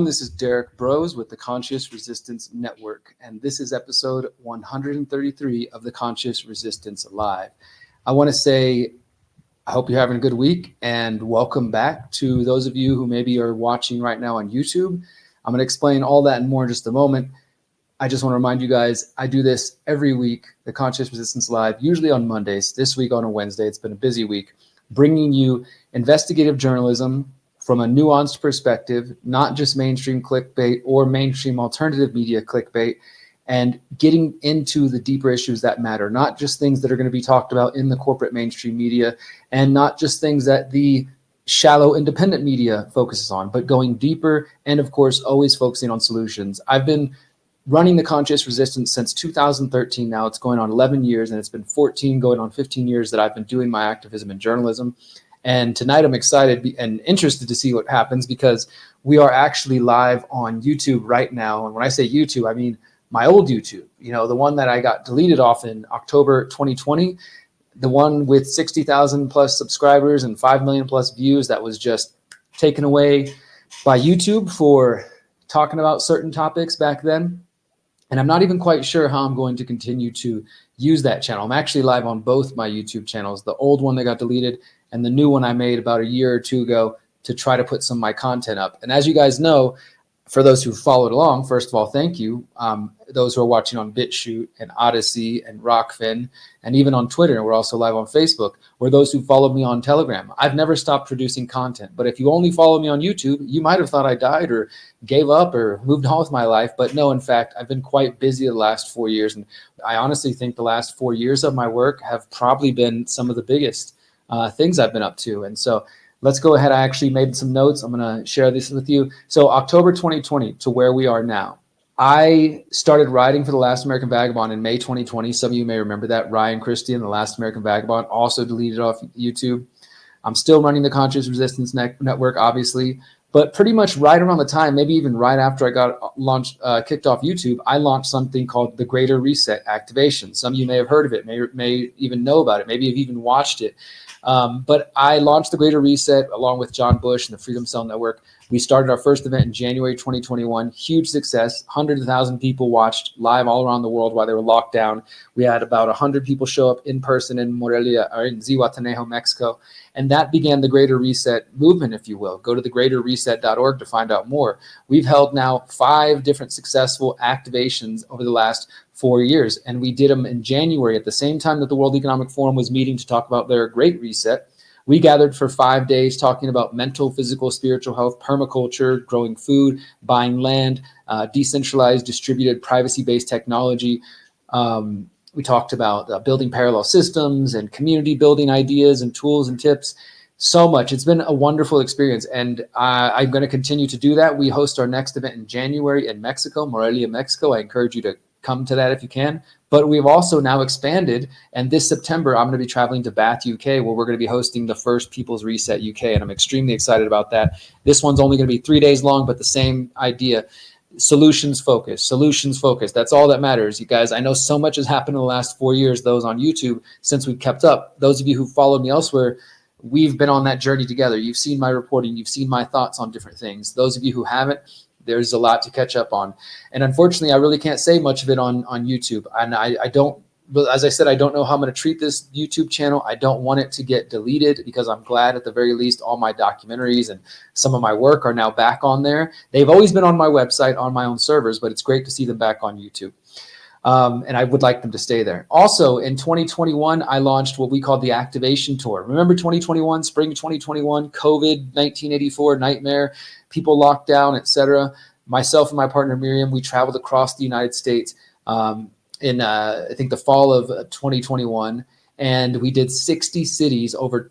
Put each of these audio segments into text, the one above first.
This is Derrick Broze with the Conscious Resistance Network, and this is episode 133 of the Conscious Resistance Live. I want to say I hope you're having a good week, and welcome back to those of you who maybe are watching right now on YouTube. I'm going to explain all that and more in just a moment. I just want to remind you guys, I do this every week, the Conscious Resistance Live, usually on Mondays, this week on a Wednesday. It's been a busy week, bringing you investigative journalism from a nuanced perspective, not just mainstream clickbait or mainstream alternative media clickbait, and getting into the deeper issues that matter, not just things that are going to be talked about in the corporate mainstream media, and not just things that the shallow independent media focuses on, but going deeper and, of course, always focusing on solutions. I've been running the Conscious Resistance since 2013 now. It's going on 11 years, and it's been 14 going on 15 years that I've been doing my activism in journalism. And tonight I'm excited and interested to see what happens, because we are actually live on YouTube right now. And when I say YouTube, I mean my old YouTube, the one that I got deleted off in October 2020, the one with 60,000 plus subscribers and 5 million plus views that was just taken away by YouTube for talking about certain topics back then. And I'm not even quite sure how I'm going to continue to use that channel. I'm actually live on both my YouTube channels, the old one that got deleted and the new one I made about a year or two ago to try to put some of my content up. And as you guys know, for those who followed along, first of all, thank you. Those who are watching on BitChute and Odyssey and Rockfin, and even on Twitter, and we're also live on Facebook, or those who followed me on Telegram. I've never stopped producing content, but if you only follow me on YouTube, you might have thought I died or gave up or moved on with my life. But no, in fact, I've been quite busy the last 4 years. And I honestly think the last 4 years of my work have probably been some of the biggest things I've been up to. And so let's go ahead. I actually made some notes. I'm going to share this with you. So October 2020 to where we are now. I started writing for The Last American Vagabond in May 2020. Some of you may remember that. Ryan Christie and The Last American Vagabond also deleted off YouTube. I'm still running the Conscious Resistance Network, obviously. But pretty much right around the time, maybe even right after I got kicked off YouTube, I launched something called the Greater Reset Activation. Some of you may have heard of it, may even know about it, maybe have even watched it. But I launched the Greater Reset along with John Bush and the Freedom Cell Network. We started our first event in January 2021. Huge success. Hundreds of thousands of people watched live all around the world while they were locked down. We had about 100 people show up in person in Morelia, or in Zihuatanejo, Mexico. And that began the Greater Reset movement, if you will. Go to thegreaterreset.org to find out more. We've held now 5 different successful activations over the last 4 years. And we did them in January at the same time that the World Economic Forum was meeting to talk about their Great Reset. We gathered for 5 days talking about mental, physical, spiritual health, permaculture, growing food, buying land, decentralized, distributed, privacy-based technology. We talked about building parallel systems and community building ideas and tools and tips. So much. It's been a wonderful experience, and I'm going to continue to do that. We host our next event in January in Mexico, Morelia, Mexico. I encourage you to come to that if you can. But we've also now expanded, and this September I'm going to be traveling to Bath, UK, where we're going to be hosting the first People's Reset UK, and I'm extremely excited about that. This one's only going to be 3 days long, but the same idea. Solutions focus. That's all that matters, you guys. I know so much has happened in the last 4 years, those on YouTube, since we've kept up. Those of you who followed me elsewhere, we've been on that journey together. You've seen my reporting. You've seen my thoughts on different things. Those of you who haven't, there's a lot to catch up on. And unfortunately, I really can't say much of it on YouTube. And I don't, as I said, I don't know how I'm going to treat this YouTube channel. I don't want it to get deleted, because I'm glad at the very least all my documentaries and some of my work are now back on there. They've always been on my website, on my own servers, but it's great to see them back on YouTube. And I would like them to stay there. Also, in 2021, I launched what we called the Activation Tour. Remember 2021, spring 2021, COVID, 1984, nightmare, people locked down, etc. Myself and my partner Miriam, we traveled across the United States in I think the fall of 2021, and we did 60 cities over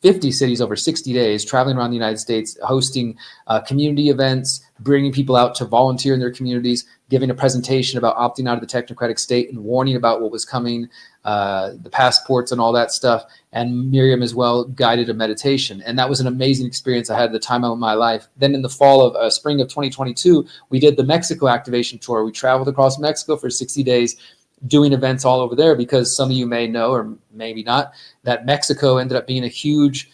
50 cities over 60 days, traveling around the United States, hosting community events, bringing people out to volunteer in their communities, giving a presentation about opting out of the technocratic state and warning about what was coming, the passports and all that stuff. And Miriam as well guided a meditation. And that was an amazing experience I had at the time of my life. Then in the fall of spring of 2022, we did the Mexico Activation Tour. We traveled across Mexico for 60 days, doing events all over there, because some of you may know, or maybe not, that Mexico ended up being a huge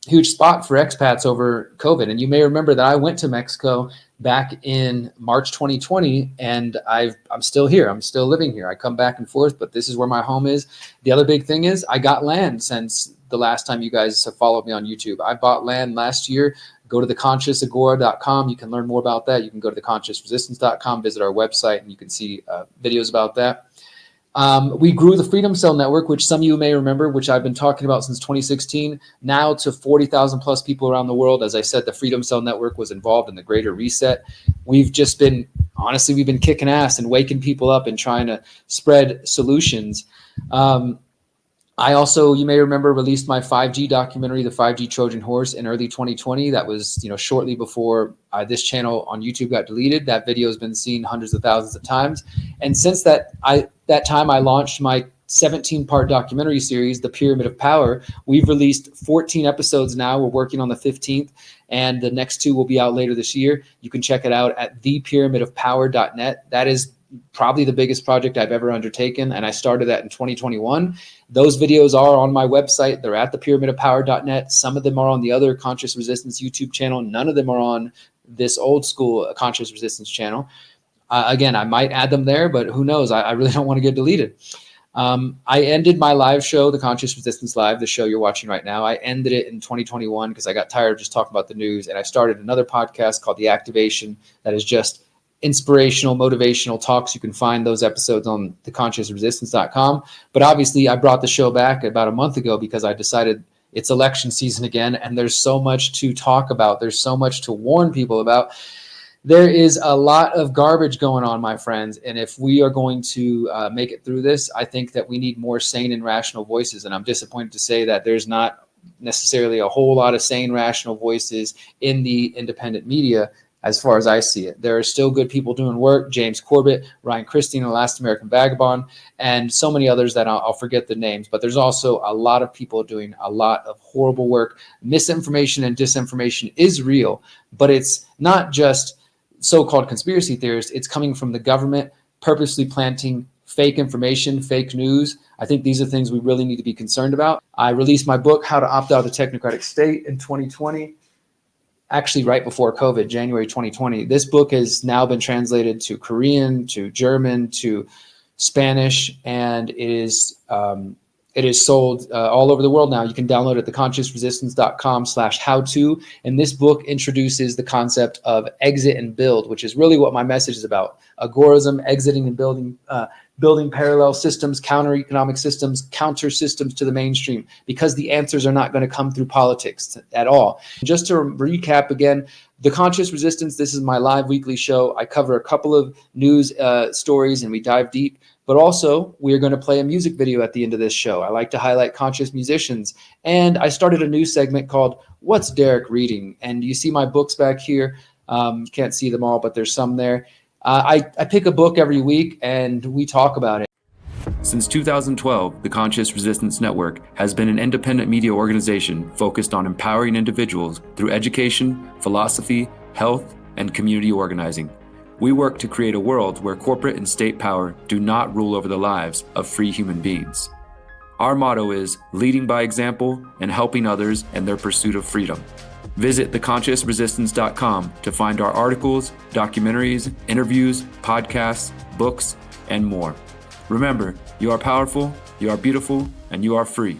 huge spot for expats over COVID. And you may remember that I went to Mexico back in March 2020, and I'm still here. I'm still living here. I come back and forth, but this is where my home is. The other big thing is I got land since the last time you guys have followed me on YouTube. I bought land last year. Go to theconsciousagora.com. You can learn more about that. You can go to theconsciousresistance.com, visit our website, and you can see videos about that. We grew the Freedom Cell Network, which some of you may remember, which I've been talking about since 2016, now to 40,000 plus people around the world. As I said, the Freedom Cell Network was involved in the Greater Reset. We've just been, honestly, we've been kicking ass and waking people up and trying to spread solutions. I also, you may remember, released my 5G documentary, The 5G Trojan Horse, in early 2020. That was, shortly before this channel on YouTube got deleted. That video has been seen hundreds of thousands of times. And since that time I launched my 17-part documentary series, The Pyramid of Power. We've released 14 episodes now. We're working on the 15th, and the next 2 will be out later this year. You can check it out at thepyramidofpower.net. That is probably the biggest project I've ever undertaken, and I started that in 2021. Those videos are on my website. They're at thepyramidofpower.net. Some of them are on the other Conscious Resistance YouTube channel. None of them are on this old school Conscious Resistance channel. Again, I might add them there, but who knows? I really don't want to get deleted. I ended my live show, the Conscious Resistance Live, the show you're watching right now. I ended it in 2021 because I got tired of just talking about the news, and I started another podcast called The Activation that is just inspirational, motivational talks. You can find those episodes on theconsciousresistance.com. But obviously, I brought the show back about a month ago because I decided it's election season again, and there's so much to talk about. There's so much to warn people about. There is a lot of garbage going on, my friends. And if we are going to make it through this, I think that we need more sane and rational voices. And I'm disappointed to say that there's not necessarily a whole lot of sane, rational voices in the independent media. As far as I see it, there are still good people doing work. James Corbett, Ryan Christie, The Last American Vagabond, and so many others that I'll forget the names. But there's also a lot of people doing a lot of horrible work. Misinformation and disinformation is real, but it's not just so-called conspiracy theorists. It's coming from the government purposely planting fake information, fake news. I think these are things we really need to be concerned about. I released my book, How to Opt Out of the Technocratic State, in 2020. Actually, right before COVID, January 2020. This book has now been translated to Korean, to German, to Spanish, and it is sold all over the world now. You can download it at theconsciousresistance.com/how-to. And this book introduces the concept of exit and build, which is really what my message is about. Agorism, exiting and building parallel systems, counter economic systems, counter systems to the mainstream, because the answers are not going to come through politics at all. Just to recap again, The Conscious Resistance, this is my live weekly show. I cover a couple of news stories and we dive deep, but also we're going to play a music video at the end of this show. I like to highlight conscious musicians, and I started a new segment called What's Derrick Reading? And you see my books back here. You can't see them all, but there's some there. I pick a book every week and we talk about it. Since 2012, the Conscious Resistance Network has been an independent media organization focused on empowering individuals through education, philosophy, health, and community organizing. We work to create a world where corporate and state power do not rule over the lives of free human beings. Our motto is leading by example and helping others in their pursuit of freedom. Visit theconsciousresistance.com to find our articles, documentaries, interviews, podcasts, books, and more. Remember, you are powerful, you are beautiful, and you are free.